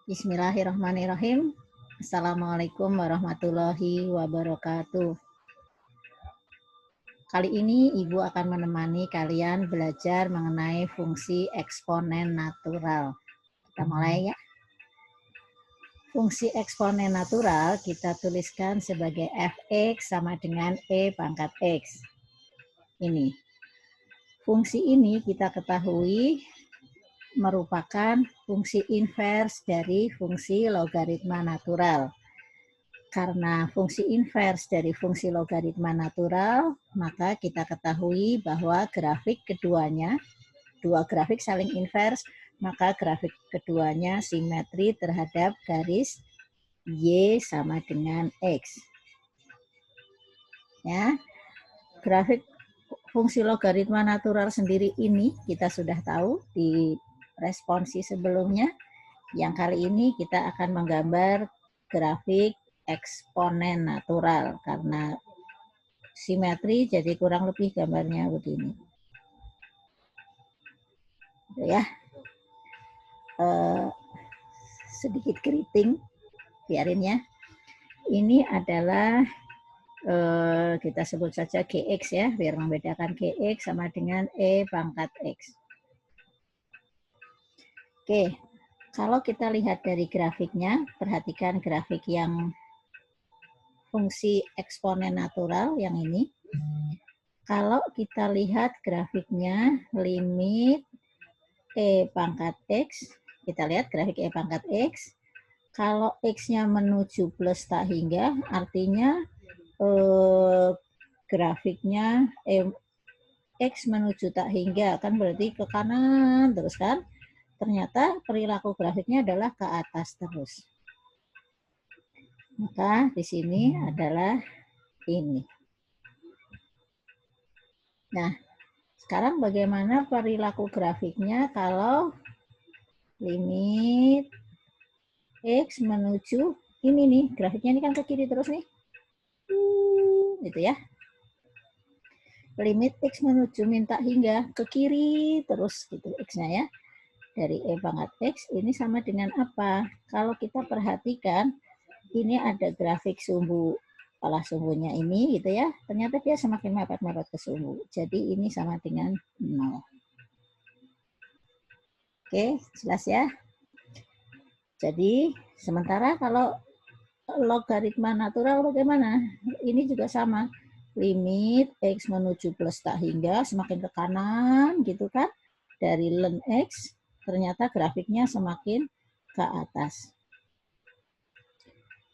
Bismillahirrahmanirrahim. Assalamualaikum warahmatullahi wabarakatuh. Kali ini Ibu akan menemani kalian belajar mengenai fungsi eksponen natural. Kita mulai ya. Fungsi eksponen natural kita tuliskan sebagai fx sama dengan e pangkat x. Ini. Fungsi ini kita ketahui merupakan fungsi invers dari fungsi logaritma natural. Karena fungsi invers dari fungsi logaritma natural, maka kita ketahui bahwa grafik keduanya, dua grafik saling invers, maka grafik keduanya simetri terhadap garis Y sama dengan X. Ya, grafik fungsi logaritma natural sendiri ini kita sudah tahu di responsi sebelumnya. Yang kali ini kita akan menggambar grafik eksponen natural karena simetri, jadi kurang lebih gambarnya begini. Ya, sedikit keriting, biarin ya. Ini adalah kita sebut saja Gx ya, biar membedakan Gx sama dengan E pangkat X. Oke, kalau kita lihat dari grafiknya, perhatikan grafik yang fungsi eksponen natural yang ini. Kalau kita lihat grafiknya limit E pangkat X, kita lihat grafik E pangkat X, kalau X-nya menuju plus tak hingga, artinya grafiknya X menuju tak hingga, kan berarti ke kanan terus kan? Ternyata perilaku grafiknya adalah ke atas terus. Maka di sini adalah ini. Nah, sekarang bagaimana perilaku grafiknya kalau limit X menuju ini nih, grafiknya ini kan ke kiri terus nih. Gitu ya. Limit X menuju minta hingga ke kiri terus gitu X-nya ya. Dari E pangkat X ini sama dengan apa? Kalau kita perhatikan, ini ada grafik sumbu, kepala sumbunya ini gitu ya. Ternyata dia semakin mepet-mepet ke sumbu. Jadi ini sama dengan 0. Oke, jelas ya? Jadi, sementara kalau logaritma natural bagaimana? Ini juga sama. Limit X menuju plus tak hingga, semakin ke kanan gitu kan. Dari ln X, ternyata grafiknya semakin ke atas.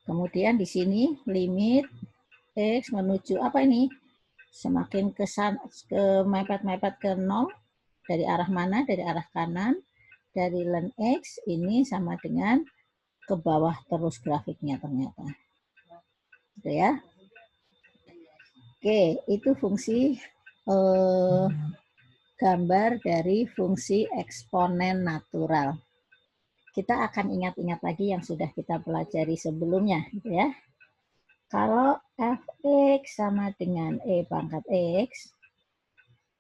Kemudian di sini limit X menuju apa ini? Semakin ke mepet-mepet ke 0. Dari arah mana? Dari arah kanan. Dari ln X ini sama dengan ke bawah terus grafiknya ternyata. Gitu ya. Oke, itu fungsi gambar dari fungsi eksponen natural. Kita akan ingat-ingat lagi yang sudah kita pelajari sebelumnya, gitu ya. Kalau fx sama dengan e pangkat x,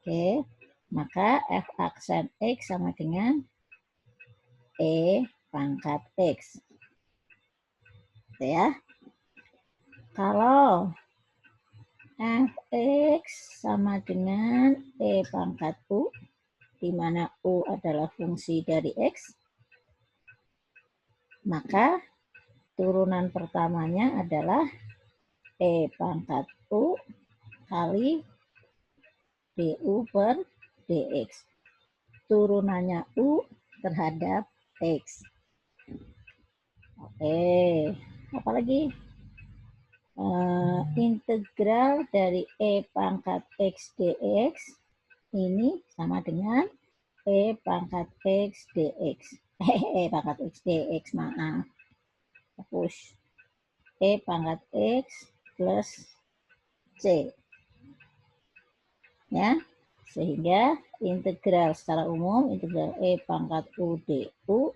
oke, maka f aksen x sama dengan e pangkat x. Gitu ya. Kalau fx sama dengan e pangkat u, di mana u adalah fungsi dari x, maka turunan pertamanya adalah E pangkat U kali du per dx. Turunannya U terhadap X. Oke, apalagi? Integral dari E pangkat X dx ini sama dengan E pangkat X dx. E pangkat X dx, maaf. Push. E pangkat X plus C. Ya, sehingga integral secara umum, integral E pangkat U du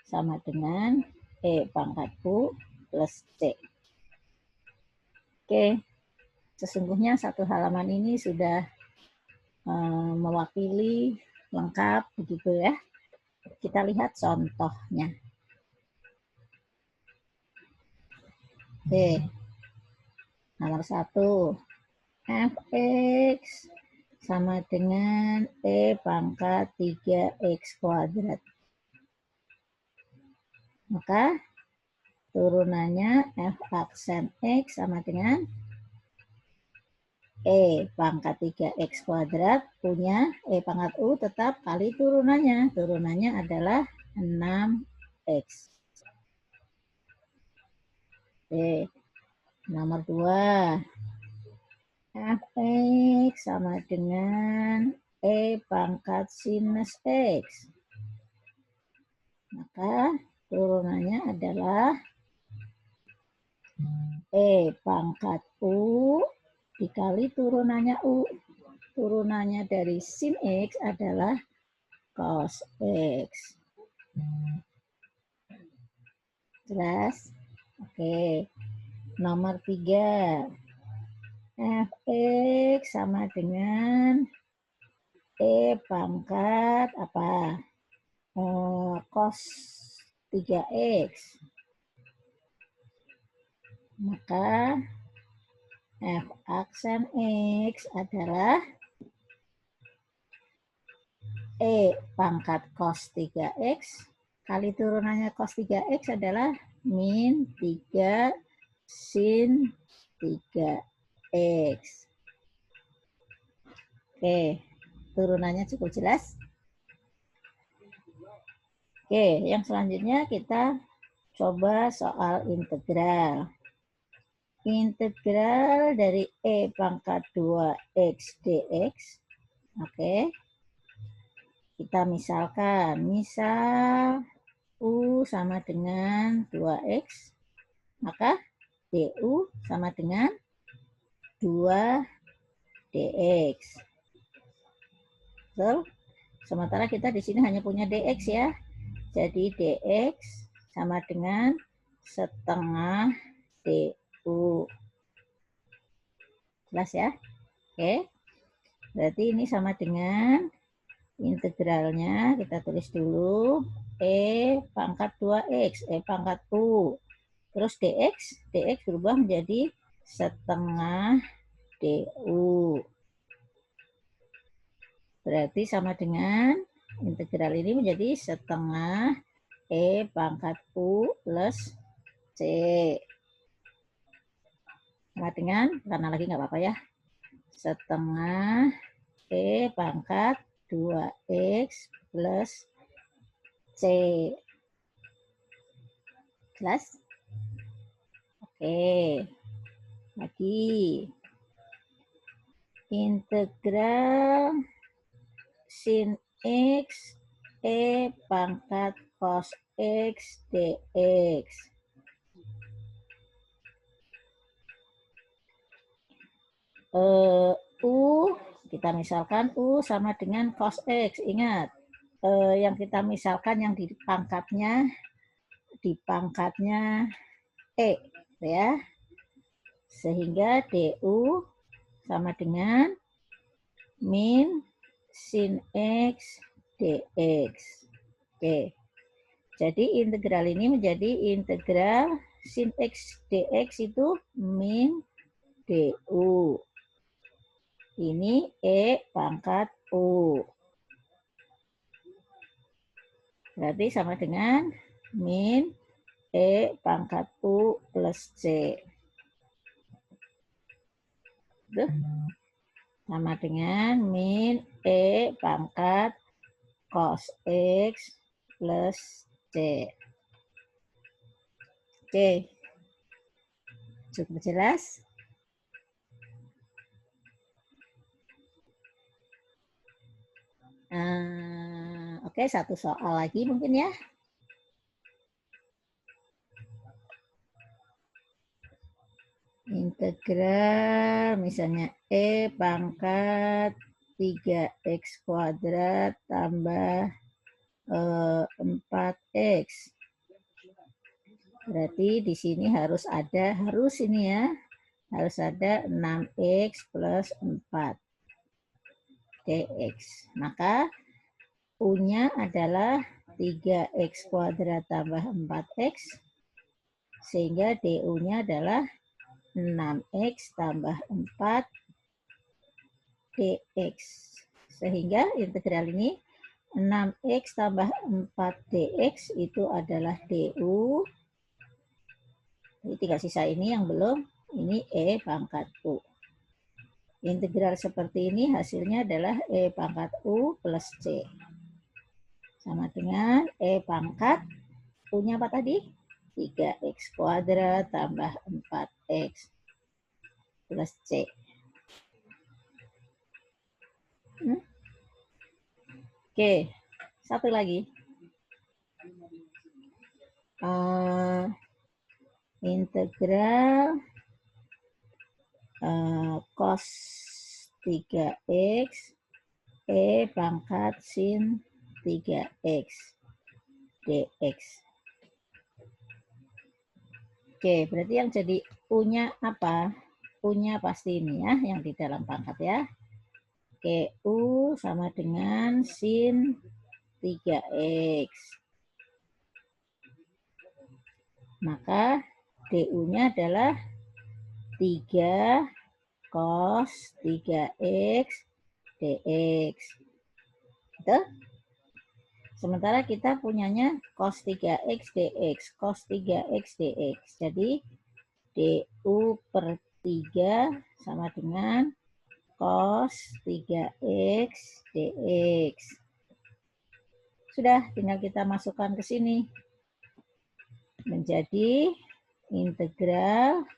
sama dengan E pangkat U plus C. Oke, sesungguhnya satu halaman ini sudah mewakili lengkap begitu ya. Kita lihat contohnya. Oke, nomor 1. Fx sama dengan E pangkat 3x kuadrat. Maka turunannya F aksen X sama dengan E pangkat 3x kuadrat punya E pangkat U tetap kali turunannya. Turunannya adalah 6x. Oke, nomor 2. Fx sama dengan E pangkat sinus X. Maka turunannya adalah E pangkat U dikali turunannya U. Turunannya dari sin X adalah cos X. Jelas? Oke. Nomor 3. Fx sama dengan E pangkat apa? Cos 3x. Maka F aksen X adalah E pangkat cos 3x kali turunannya cos 3x adalah min 3 sin 3x. Oke, turunannya cukup jelas. Oke, yang selanjutnya kita coba soal integral. Integral dari E pangkat 2x dx. Oke. Kita misalkan, misal U sama dengan 2x, maka du sama dengan 2 dx. Betul? Sementara kita di sini hanya punya dx ya. Jadi dx sama dengan setengah du. Jelas ya? Oke. Berarti ini sama dengan integralnya, kita tulis dulu E pangkat 2x, E pangkat U. Terus dx berubah menjadi setengah du. Berarti sama dengan integral ini menjadi setengah E pangkat U plus C. Sama dengan, karena lagi nggak apa-apa ya, setengah E pangkat 2x plus C. Jelas? Oke. Lagi. Integral sin X E pangkat cos X dx. U, kita misalkan U sama dengan cos X. Ingat, yang kita misalkan yang di pangkatnya E. Ya. Sehingga du sama dengan min sin X dx. Oke. Jadi integral ini menjadi integral sin X dx itu min du. Ini E pangkat U. Berarti sama dengan min E pangkat U plus C. Tuh. Sama dengan min E pangkat cos X plus C. Oke. Cukup jelas? Oke, satu soal lagi mungkin ya. Integral misalnya E pangkat 3x kuadrat tambah 4x. Berarti di sini harus ada 6x plus 4 dx. Maka U-nya adalah 3x kuadrat tambah 4x Sehingga DU-nya adalah 6X tambah 4 DX. Sehingga integral ini 6X tambah 4 DX itu adalah DU. Jadi tinggal sisa ini yang belum, ini E pangkat U. Integral seperti ini hasilnya adalah E pangkat U plus C. Sama dengan E pangkat U-nya apa tadi? 3X kuadrat tambah 4X plus C. Oke, satu lagi. Integral cos 3X E pangkat sin 3X dx. Oke, berarti yang jadi U-nya apa? U-nya pasti ini ya, yang di dalam pangkat ya. Oke, U sama dengan sin 3X. Maka DU-nya adalah 3 cos 3X dx. Gitu? Sementara kita punyanya cos 3X dx, cos 3X dx. Jadi DU per 3 sama dengan cos 3X dx. Sudah, tinggal kita masukkan ke sini. Menjadi integral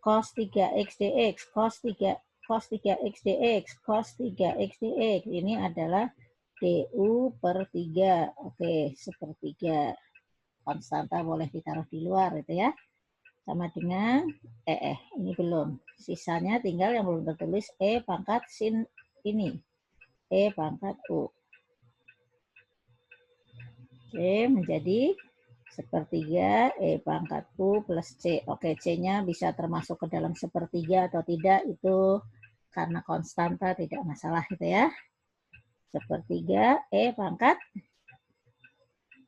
cos 3X dx, cos 3X dx, cos 3X dx. Ini adalah DU per 3. Oke, sepertiga. Konstanta boleh ditaruh di luar itu ya. Sama dengan ini belum. Sisanya tinggal yang belum tertulis E pangkat sin ini. E pangkat U. Oke, menjadi sepertiga E pangkat U plus C. Oke, C-nya bisa termasuk ke dalam sepertiga atau tidak, itu karena konstanta tidak masalah gitu ya. Sepertiga E pangkat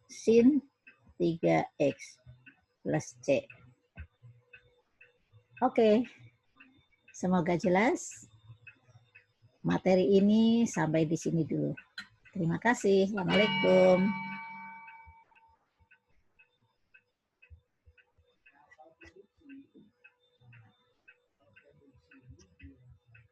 sin 3X plus C. Oke, semoga jelas. Materi ini sampai di sini dulu. Terima kasih. Assalamualaikum.